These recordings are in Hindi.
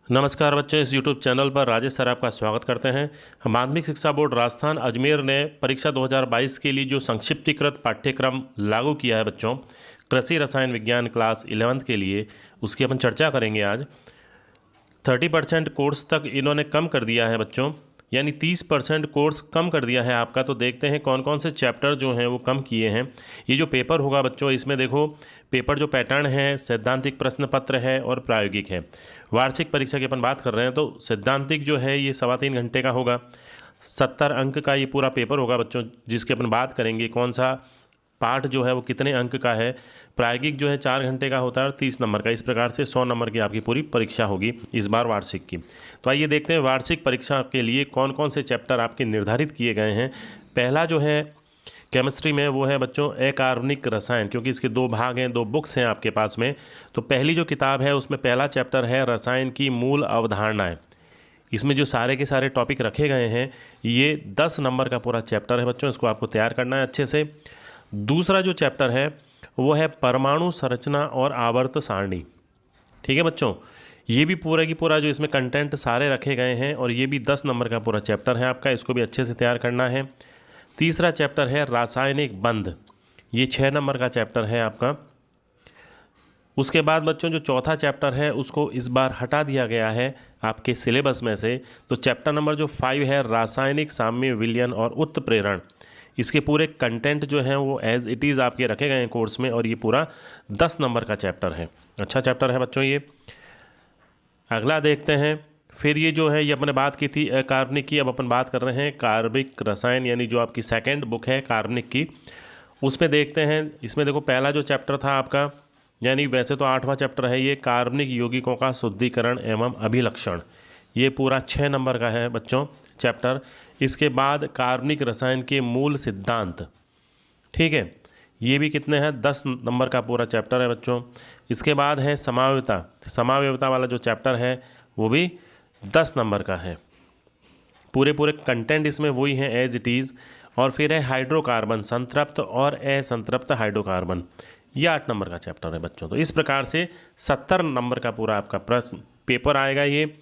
नमस्कार बच्चों, इस YouTube चैनल पर राजेश सर आपका स्वागत करते हैं। माध्यमिक शिक्षा बोर्ड राजस्थान अजमेर ने परीक्षा 2022 के लिए जो संक्षिप्तीकृत पाठ्यक्रम लागू किया है बच्चों, कृषि रसायन विज्ञान क्लास 11th के लिए, उसकी अपन चर्चा करेंगे आज। 30% कोर्स तक इन्होंने कम कर दिया है बच्चों, यानी 30% कोर्स कम कर दिया है आपका। तो देखते हैं कौन कौन से चैप्टर जो हैं वो कम किए हैं। ये जो पेपर होगा बच्चों, इसमें देखो पेपर जो पैटर्न है, सैद्धांतिक प्रश्न पत्र है और प्रायोगिक है। वार्षिक परीक्षा की अपन बात कर रहे हैं तो सैद्धांतिक जो है ये 3.25 घंटे का होगा। 70 अंक का ये पूरा पेपर होगा बच्चों, जिसकी अपन बात करेंगे कौन सा पार्ट जो है वो कितने अंक का है। प्रायोगिक जो है 4 घंटे का होता है और 30 नंबर का। इस प्रकार से 100 नंबर की आपकी पूरी परीक्षा होगी इस बार वार्षिक की। तो आइए देखते हैं वार्षिक परीक्षा के लिए कौन कौन से चैप्टर आपके निर्धारित किए गए हैं। पहला जो है केमिस्ट्री में वो है बच्चों अकार्बनिक रसायन, क्योंकि इसके 2 भाग हैं, 2 बुक्स हैं आपके पास में। तो पहली जो किताब है उसमें पहला चैप्टर है रसायन की मूल अवधारणाएँ। इसमें जो सारे के सारे टॉपिक रखे गए हैं, ये 10 नंबर का पूरा चैप्टर है बच्चों, इसको आपको तैयार करना है अच्छे से। दूसरा जो चैप्टर है वो है परमाणु संरचना और आवर्त सारणी। ठीक है बच्चों, ये भी पूरा की पूरा जो इसमें कंटेंट सारे रखे गए हैं और ये भी 10 नंबर का पूरा चैप्टर है आपका, इसको भी अच्छे से तैयार करना है। तीसरा चैप्टर है रासायनिक बंध, ये 6 नंबर का चैप्टर है आपका। उसके बाद बच्चों जो चौथा चैप्टर है उसको इस बार हटा दिया गया है आपके सिलेबस में से। तो चैप्टर नंबर जो 5 है रासायनिक साम्य विलयन और उत्प्रेरण, इसके पूरे कंटेंट जो हैं वो एज इट इज़ आपके रखे गए हैं कोर्स में, और ये पूरा 10 नंबर का चैप्टर है। अच्छा चैप्टर है बच्चों ये। अगला देखते हैं। फिर ये जो है ये अपने बात की थी अकार्बनिक की, अब अपन बात कर रहे हैं कार्बनिक रसायन, यानी जो आपकी सेकेंड बुक है कार्बनिक की, उसमें देखते हैं। इसमें देखो पहला जो चैप्टर था आपका, यानी वैसे तो 8वां चैप्टर है ये, कार्बनिक यौगिकों का शुद्धिकरण एवं अभिलक्षण, ये पूरा 6 नंबर का है बच्चों चैप्टर। इसके बाद कार्बनिक रसायन के मूल सिद्धांत, ठीक है, ये भी कितने हैं 10 नंबर का पूरा चैप्टर है बच्चों। इसके बाद है समावयवता, समावयवता वाला जो चैप्टर है वो भी 10 नंबर का है। पूरे पूरे कंटेंट इसमें वही हैं एज इट इज़। और फिर है हाइड्रोकार्बन, संतृप्त और असंतृप्त हाइड्रोकार्बन, ये 8 नंबर का चैप्टर है बच्चों। तो इस प्रकार से 70 नंबर का पूरा आपका प्रश्न पेपर आएगा ये।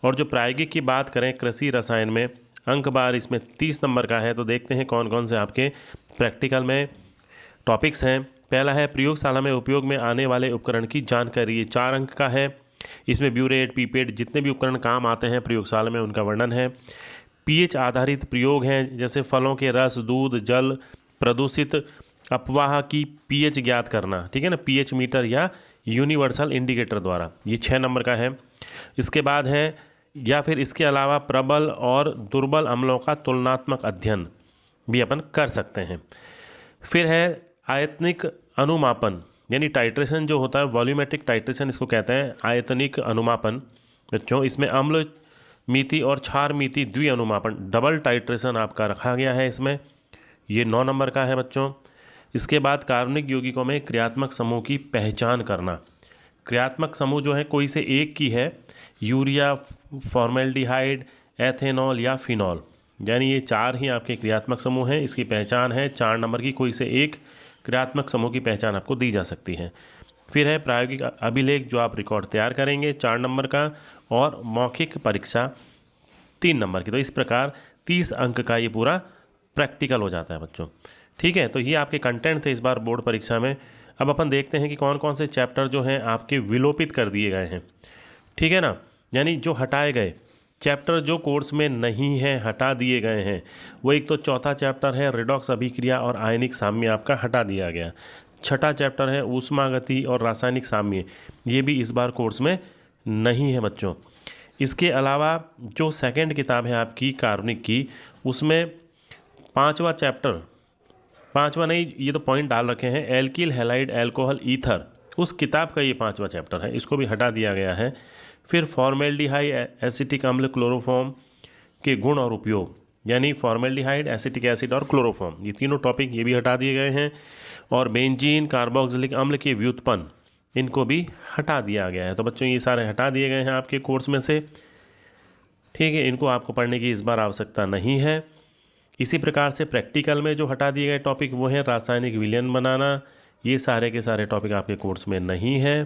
और जो प्रायोगिक की बात करें कृषि रसायन में, अंक बार इसमें 30 नंबर का है। तो देखते हैं कौन कौन से आपके प्रैक्टिकल में टॉपिक्स हैं। पहला है प्रयोगशाला में उपयोग में आने वाले उपकरण की जानकारी, ये 4 अंक का है। इसमें ब्यूरेट, पीपेट, जितने भी उपकरण काम आते हैं प्रयोगशाला में उनका वर्णन है। पीएच आधारित प्रयोग हैं, जैसे फलों के रस, दूध, जल, प्रदूषित अपवाह की पीएच ज्ञात करना, ठीक है ना, पीएच मीटर या यूनिवर्सल इंडिकेटर द्वारा, ये 6 नंबर का है। इसके बाद है या फिर इसके अलावा प्रबल और दुर्बल अम्लों का तुलनात्मक अध्ययन भी अपन कर सकते हैं। फिर है आयतनिक अनुमापन, यानी टाइट्रेशन जो होता है, वॉल्यूमेट्रिक टाइट्रेशन इसको कहते हैं, आयतनिक अनुमापन बच्चों। इसमें अम्ल मिति और क्षार मिति द्वि अनुमापन, डबल टाइट्रेशन आपका रखा गया है इसमें, ये 9 नंबर का है बच्चों। इसके बाद कार्बनिक यौगिकों में क्रियात्मक समूह की पहचान करना। क्रियात्मक समूह जो है कोई से एक की है, यूरिया, फॉर्मेल्डिहाइड, एथेनॉल या फिनॉल, यानी ये 4 ही आपके क्रियात्मक समूह हैं। इसकी पहचान है 4 नंबर की, कोई से एक क्रियात्मक समूह की पहचान आपको दी जा सकती है। फिर है प्रायोगिक अभिलेख, जो आप रिकॉर्ड तैयार करेंगे 4 नंबर का, और मौखिक परीक्षा 3 नंबर की। तो इस प्रकार 30 अंक का ये पूरा प्रैक्टिकल हो जाता है बच्चों। ठीक है, तो ये आपके कंटेंट थे इस बार बोर्ड परीक्षा में। अब अपन देखते हैं कि कौन कौन से चैप्टर जो हैं आपके विलोपित कर दिए गए हैं, ठीक है ना, यानी जो हटाए गए चैप्टर जो कोर्स में नहीं है, हटा दिए गए हैं। वो एक तो चौथा चैप्टर है रिडॉक्स अभिक्रिया और आयनिक साम्य, आपका हटा दिया गया। छठा चैप्टर है ऊष्मागति और रासायनिक साम्य, ये भी इस बार कोर्स में नहीं है बच्चों। इसके अलावा जो सेकंड किताब है आपकी कार्बनिक की, उसमें 5वां चैप्टर, 5वां नहीं, ये तो पॉइंट डाल रखे हैं, एल्किल हैलाइड एल्कोहल ईथर, उस किताब का ये 5वां चैप्टर है, इसको भी हटा दिया गया है। फिर फॉर्मेल्डिहाइड एसिटिक अम्ल क्लोरोफॉर्म के गुण और उपयोग, यानी फॉर्मेल्डिहाइड, एसिटिक एसिड और क्लोरोफॉर्म, ये तीनों टॉपिक ये भी हटा दिए गए हैं। और बेंजीन, कार्बोक्सिलिक अम्ल के व्युत्पन्न, इनको भी हटा दिया गया है। तो बच्चों ये सारे हटा दिए गए हैं आपके कोर्स में से, ठीक है, इनको आपको पढ़ने की इस बार आवश्यकता नहीं है। इसी प्रकार से प्रैक्टिकल में जो हटा दिए गए टॉपिक वो हैं रासायनिक विलयन बनाना, ये सारे के सारे टॉपिक आपके कोर्स में नहीं है।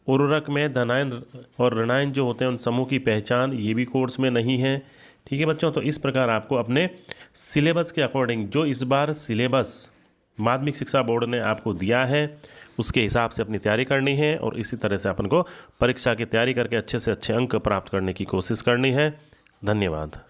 उर्वरक में धनायन और ऋणायन जो होते हैं उन समूह की पहचान, ये भी कोर्स में नहीं है। ठीक है बच्चों, तो इस प्रकार आपको अपने सिलेबस के अकॉर्डिंग जो इस बार सिलेबस माध्यमिक शिक्षा बोर्ड ने आपको दिया है उसके हिसाब से अपनी तैयारी करनी है और इसी तरह से अपन को परीक्षा की तैयारी करके अच्छे से अच्छे अंक प्राप्त करने की कोशिश करनी है। धन्यवाद।